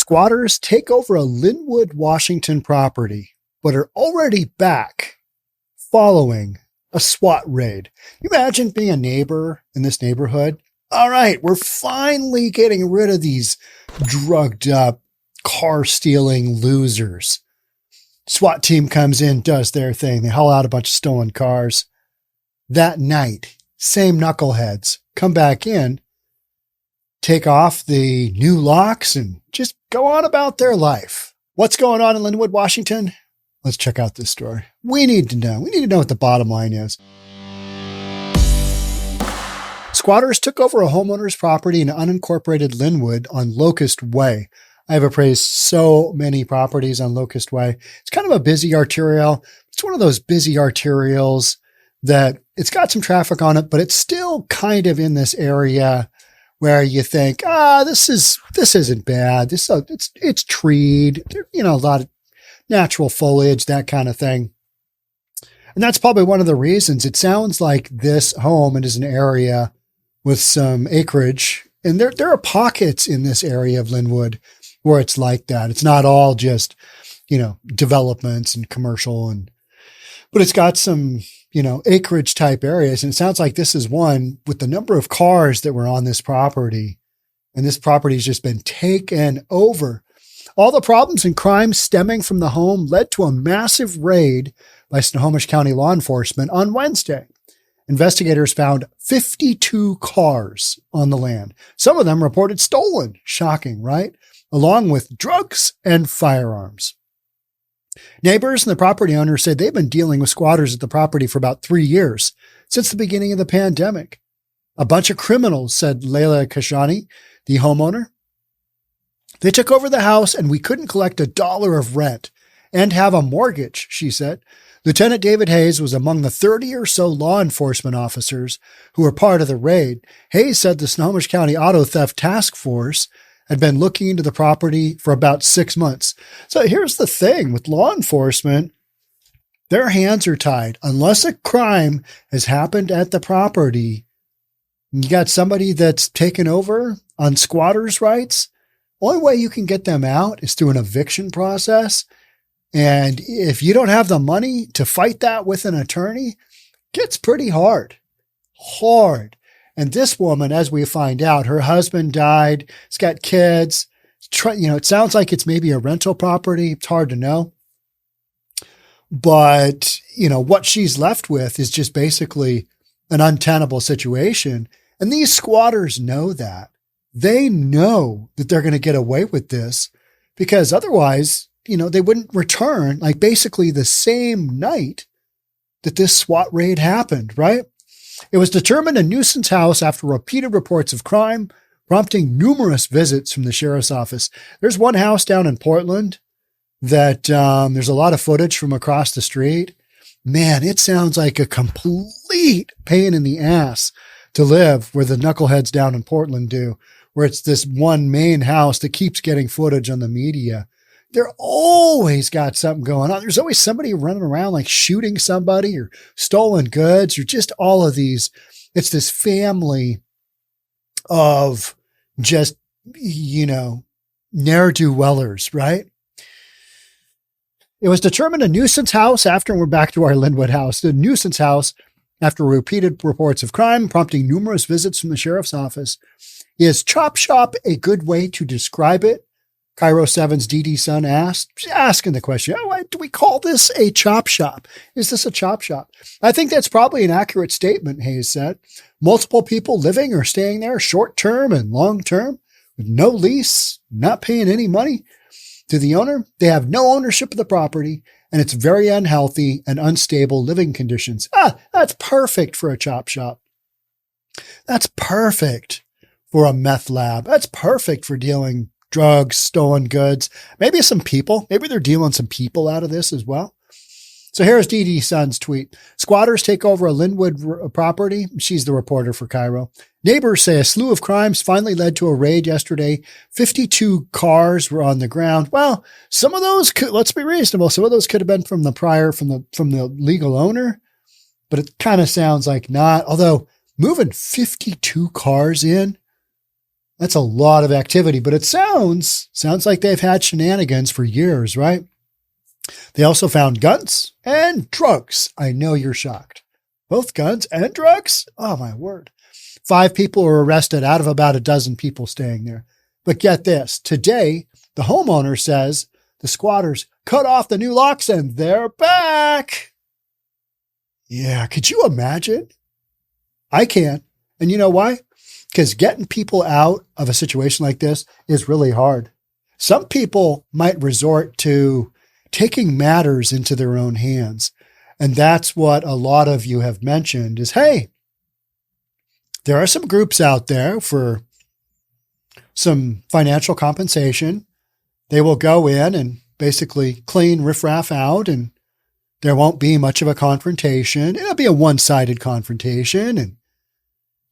Squatters take over a Lynnwood, Washington property, but are already back following a SWAT raid. You imagine being a neighbor in this neighborhood? All right, we're finally getting rid of these drugged up, car-stealing losers. SWAT team comes in, does their thing. They haul out a bunch of stolen cars. That night, same knuckleheads come back in, take off the new locks, and just go on about their life. What's going on in Lynnwood, Washington? Let's check out this story. We need to know. We need to know what the bottom line is. Squatters took over a homeowner's property in unincorporated Lynnwood on Locust Way. I have appraised so many properties on Locust Way. It's kind of a busy arterial. It's one of those busy arterials that it's got some traffic on it, but it's still kind of in this area where you think, this isn't bad. It's treed, a lot of natural foliage, that kind of thing. And that's probably one of the reasons. It sounds like this home is an area with some acreage, and there are pockets in this area of Lynnwood where it's like that. It's not all just, developments and commercial, but it's got some, acreage type areas. And it sounds like this is one with the number of cars that were on this property, and this property has just been taken over. All the problems and crimes stemming from the home led to a massive raid by Snohomish County law enforcement on Wednesday. Investigators found 52 cars on the land. Some of them reported stolen. Shocking, right? Along with drugs and firearms. Neighbors and the property owners said they've been dealing with squatters at the property for about 3 years, since the beginning of the pandemic. A bunch of criminals, said Laleh Kashani, the homeowner. They took over the house and we couldn't collect $1 of rent and have a mortgage, she said. Lieutenant David Hayes was among the 30 or so law enforcement officers who were part of the raid. Hayes said the Snohomish County Auto Theft Task Force had been looking into the property for about 6 months. So here's the thing with law enforcement. Their hands are tied. Unless a crime has happened at the property, you got somebody that's taken over on squatters' rights. Only way you can get them out is through an eviction process. And if you don't have the money to fight that with an attorney, it gets pretty hard. And this woman, as we find out, her husband died. It's got kids. It sounds like it's maybe a rental property. It's hard to know. But, what she's left with is just basically an untenable situation. And these squatters know that. They know that they're going to get away with this because otherwise, they wouldn't return like basically the same night that this SWAT raid happened, right? It was determined a nuisance house after repeated reports of crime, prompting numerous visits from the sheriff's office. There's one house down in Portland that there's a lot of footage from across the street. Man, it sounds like a complete pain in the ass to live where the knuckleheads down in Portland do, where it's this one main house that keeps getting footage on the media. They're always got something going on. There's always somebody running around like shooting somebody or stolen goods or just all of these. It's this family of just, ne'er-do-wellers, right? It was determined a nuisance house after we're back to our Lynnwood house. The nuisance house after repeated reports of crime, prompting numerous visits from the sheriff's office. Is chop shop a good way to describe it? Cairo 7's DD Sun asked, asking the question, why do we call this a chop shop? Is this a chop shop? I think that's probably an accurate statement, Hayes said. Multiple people living or staying there short-term and long-term with no lease, not paying any money to the owner. They have no ownership of the property and it's very unhealthy and unstable living conditions. That's perfect for a chop shop. That's perfect for a meth lab. That's perfect for dealing drugs, stolen goods, maybe some people. Maybe they're dealing some people out of this as well. So here's DD Sun's tweet. Squatters take over a Lynnwood property. She's the reporter for Cairo. Neighbors say a slew of crimes finally led to a raid yesterday. 52 cars were on the ground. Well, some of those could, let's be reasonable. Some of those could have been from the legal owner, but it kind of sounds like not. Although moving 52 cars in, That's a lot of activity, but it sounds like they've had shenanigans for years, right? They also found guns and drugs. I know you're shocked. Both guns and drugs? Oh, my word. 5 people were arrested out of about a dozen people staying there. But get this. Today, the homeowner says the squatters cut off the new locks and they're back. Yeah, could you imagine? I can. And you know why? Because getting people out of a situation like this is really hard. Some people might resort to taking matters into their own hands. And that's what a lot of you have mentioned is, hey, there are some groups out there for some financial compensation. They will go in and basically clean riffraff out, and there won't be much of a confrontation. It'll be a one-sided confrontation. And,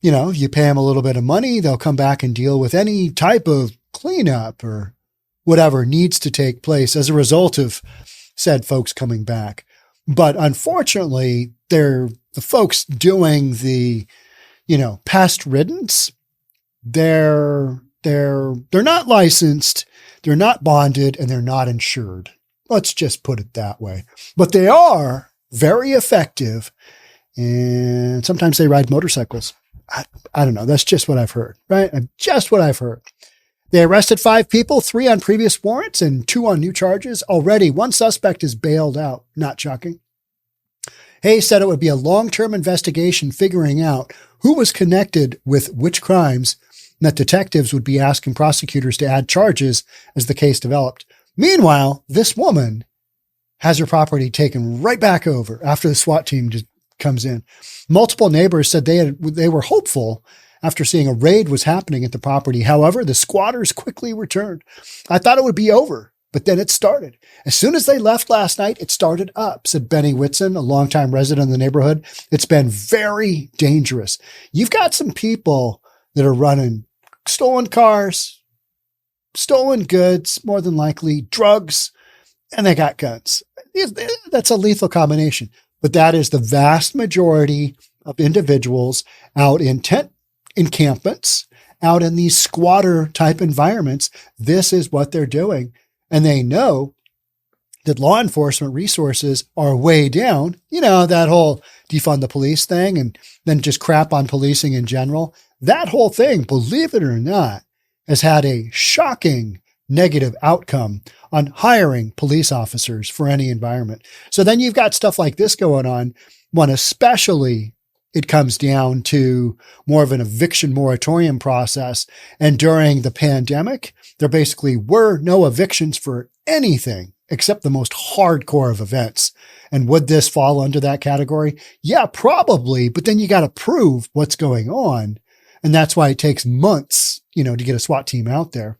you know, if you pay them a little bit of money, they'll come back and deal with any type of cleanup or whatever needs to take place as a result of said folks coming back. But unfortunately, the folks doing the, pest riddance, they're not licensed, they're not bonded, and they're not insured. Let's just put it that way. But they are very effective, and sometimes they ride motorcycles. I don't know. That's just what I've heard, right? Just what I've heard. They arrested 5 people, 3 on previous warrants and 2 on new charges. Already, 1 suspect is bailed out. Not shocking. Hayes said it would be a long-term investigation figuring out who was connected with which crimes, and that detectives would be asking prosecutors to add charges as the case developed. Meanwhile, this woman has her property taken right back over after the SWAT team just comes in. Multiple neighbors said they were hopeful after seeing a raid was happening at the property. However, the squatters quickly returned. I thought it would be over, but then it started. As soon as they left last night, it started up, said Benny Whitson, a longtime resident of the neighborhood. It's been very dangerous. You've got some people that are running stolen cars, stolen goods, more than likely, drugs, and they got guns. That's a lethal combination. But that is the vast majority of individuals out in tent encampments, out in these squatter type environments. This is what they're doing. And they know that law enforcement resources are way down. You know, that whole defund the police thing and then just crap on policing in general. That whole thing, believe it or not, has had a shocking negative outcome on hiring police officers for any environment. So then you've got stuff like this going on when especially it comes down to more of an eviction moratorium process. And during the pandemic, there basically were no evictions for anything except the most hardcore of events. And would this fall under that category? Yeah, probably. But then you got to prove what's going on. And that's why it takes months, to get a SWAT team out there.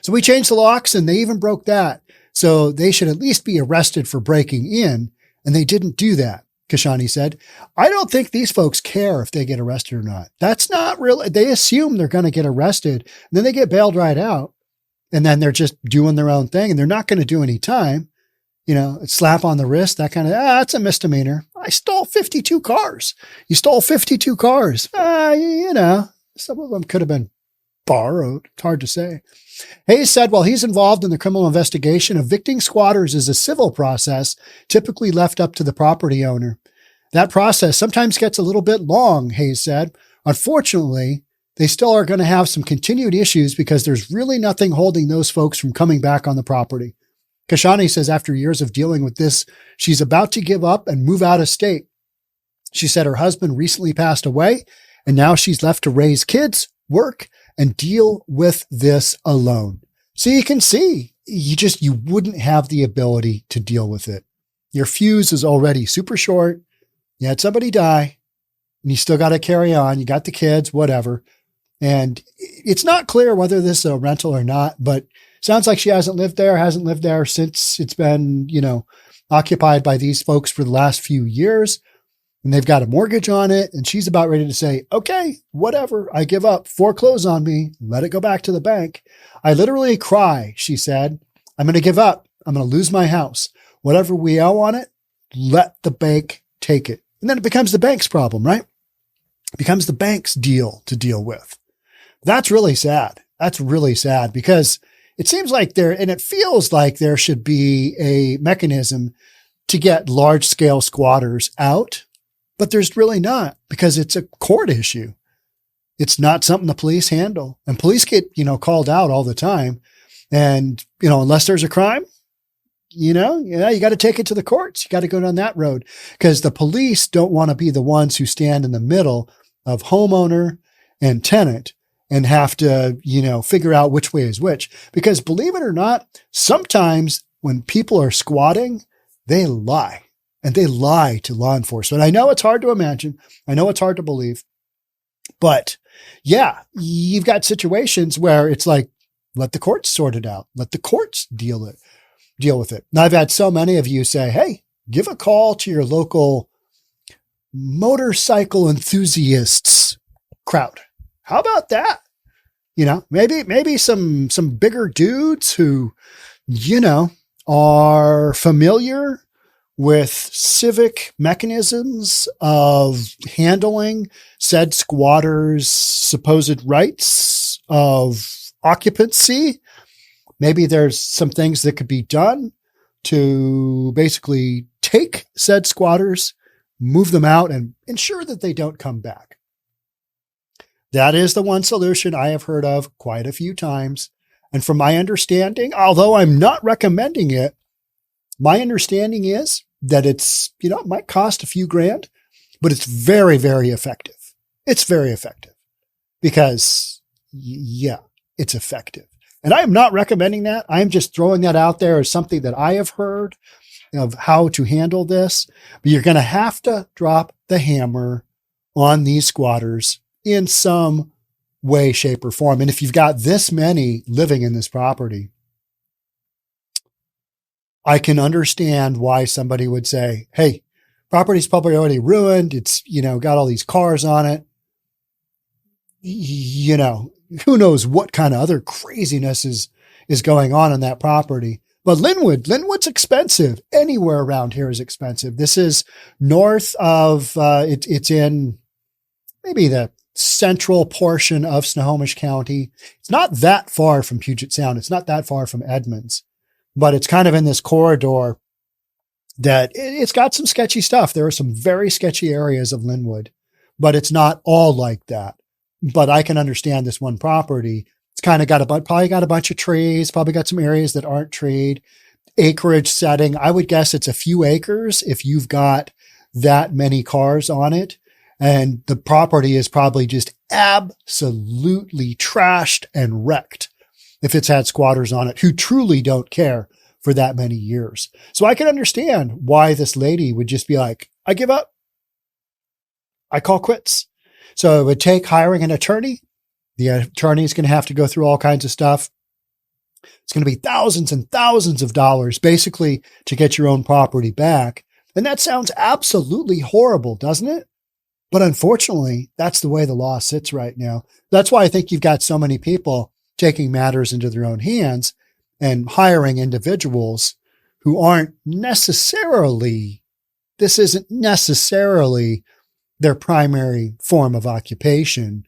So we changed the locks and they even broke that. So they should at least be arrested for breaking in. And they didn't do that, Kashani said. I don't think these folks care if they get arrested or not. That's not really, they assume they're going to get arrested and then they get bailed right out. And then they're just doing their own thing and they're not going to do any time. Slap on the wrist, that kind of, that's a misdemeanor. I stole 52 cars. You stole 52 cars. Some of them could have been borrowed. It's hard to say. Hayes said while he's involved in the criminal investigation, evicting squatters is a civil process typically left up to the property owner. That process sometimes gets a little bit long, Hayes said. Unfortunately, they still are going to have some continued issues because there's really nothing holding those folks from coming back on the property. Kashani says after years of dealing with this, she's about to give up and move out of state. She said her husband recently passed away, and now she's left to raise kids, work, and deal with this alone. So you can see, you wouldn't have the ability to deal with it. Your fuse is already super short. You had somebody die, and you still got to carry on. You got the kids, whatever. And it's not clear whether this is a rental or not, but sounds like she hasn't lived there since it's been, occupied by these folks for the last few years. And they've got a mortgage on it. And she's about ready to say, okay, whatever, I give up. Foreclose on me. Let it go back to the bank. I literally cry, she said. I'm going to give up. I'm going to lose my house. Whatever we owe on it, let the bank take it. And then it becomes the bank's problem, right? It becomes the bank's deal to deal with. That's really sad. That's really sad because it seems like and it feels like there should be a mechanism to get large scale squatters out, but there's really not because it's a court issue. It's not something the police handle, and police get, called out all the time. And, unless there's a crime, you got to take it to the courts. You got to go down that road because the police don't want to be the ones who stand in the middle of homeowner and tenant and have to, figure out which way is which. Because believe it or not, sometimes when people are squatting, they lie, and they lie to law enforcement. I know it's hard to imagine. I know it's hard to believe, but yeah, you've got situations where it's like, let the courts sort it out. Let the courts deal with it. Now, I've had so many of you say, hey, give a call to your local motorcycle enthusiasts crowd. How about that? Maybe some bigger dudes who, are familiar with civic mechanisms of handling said squatters' supposed rights of occupancy. Maybe there's some things that could be done to basically take said squatters, move them out, and ensure that they don't come back. That is the one solution I have heard of quite a few times. And from my understanding, although I'm not recommending it, my understanding is that it's, it might cost a few grand, but it's very, very effective. It's very effective because, it's effective. And I am not recommending that. I'm just throwing that out there as something that I have heard of how to handle this. But you're going to have to drop the hammer on these squatters in some way, shape, or form. And if you've got this many living in this property, I can understand why somebody would say, hey, property's probably already ruined. It's, got all these cars on it. Who knows what kind of other craziness is going on that property. But Lynnwood's expensive. Anywhere around here is expensive. This is north of, it's in maybe the central portion of Snohomish County. It's not that far from Puget Sound. It's not that far from Edmonds, but it's kind of in this corridor that it's got some sketchy stuff. There are some very sketchy areas of Lynnwood, but it's not all like that. But I can understand this one property. It's kind of probably got a bunch of trees, probably got some areas that aren't treed, acreage setting. I would guess it's a few acres if you've got that many cars on it. And the property is probably just absolutely trashed and wrecked if it's had squatters on it who truly don't care for that many years. So I can understand why this lady would just be like, I give up. I call quits. So it would take hiring an attorney. The attorney is going to have to go through all kinds of stuff. It's going to be thousands and thousands of dollars basically to get your own property back. And that sounds absolutely horrible, doesn't it? But unfortunately, that's the way the law sits right now. That's why I think you've got so many people taking matters into their own hands and hiring individuals who aren't necessarily, this isn't necessarily their primary form of occupation,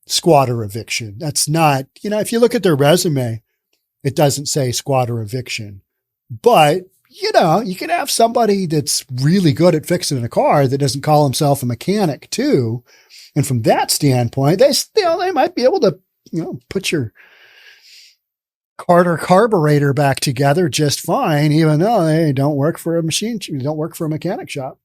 squatter eviction. That's not, if you look at their resume, it doesn't say squatter eviction. But, you can have somebody that's really good at fixing a car that doesn't call himself a mechanic too. And from that standpoint, they might be able to, put your carburetor back together just fine, even though they don't work for a mechanic shop.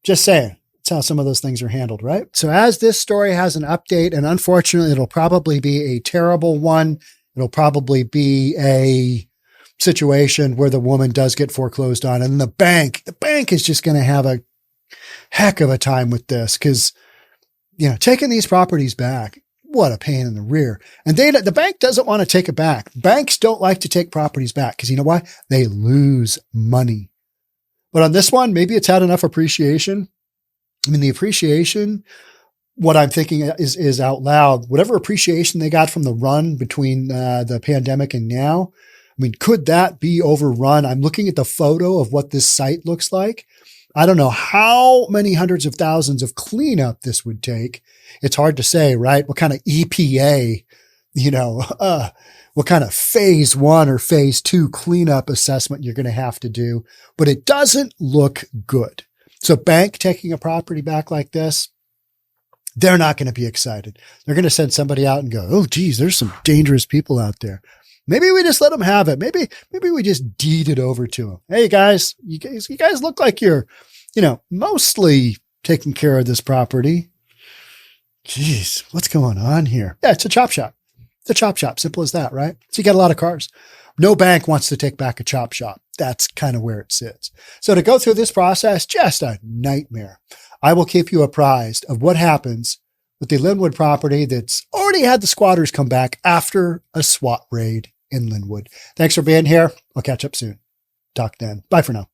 Just saying. That's how some of those things are handled, right? So as this story has an update, and unfortunately, it'll probably be a terrible one. It'll probably be a situation where the woman does get foreclosed on, and the bank is just going to have a heck of a time with this because, taking these properties back, what a pain in the rear. And the bank doesn't want to take it back. Banks don't like to take properties back because you know why? They lose money. But on this one, maybe it's had enough appreciation. I mean, the appreciation, what I'm thinking is out loud, whatever appreciation they got from the run between the pandemic and now, I mean, could that be overrun? I'm looking at the photo of what this site looks like. I don't know how many hundreds of thousands of cleanup this would take. It's hard to say, right? What kind of EPA, what kind of phase 1 or phase 2 cleanup assessment you're going to have to do, but it doesn't look good. So bank taking a property back like this, they're not going to be excited. They're going to send somebody out and go, oh, geez, there's some dangerous people out there. Maybe we just let them have it. Maybe we just deed it over to them. Hey guys, you guys look like you're, mostly taking care of this property. Geez, what's going on here? Yeah, it's a chop shop. It's a chop shop. Simple as that, right? So you got a lot of cars. No bank wants to take back a chop shop. That's kind of where it sits. So to go through this process, just a nightmare. I will keep you apprised of what happens with the Lynnwood property that's already had the squatters come back after a SWAT raid in Lynnwood. Thanks for being here. I'll catch up soon. Talk then. Bye for now.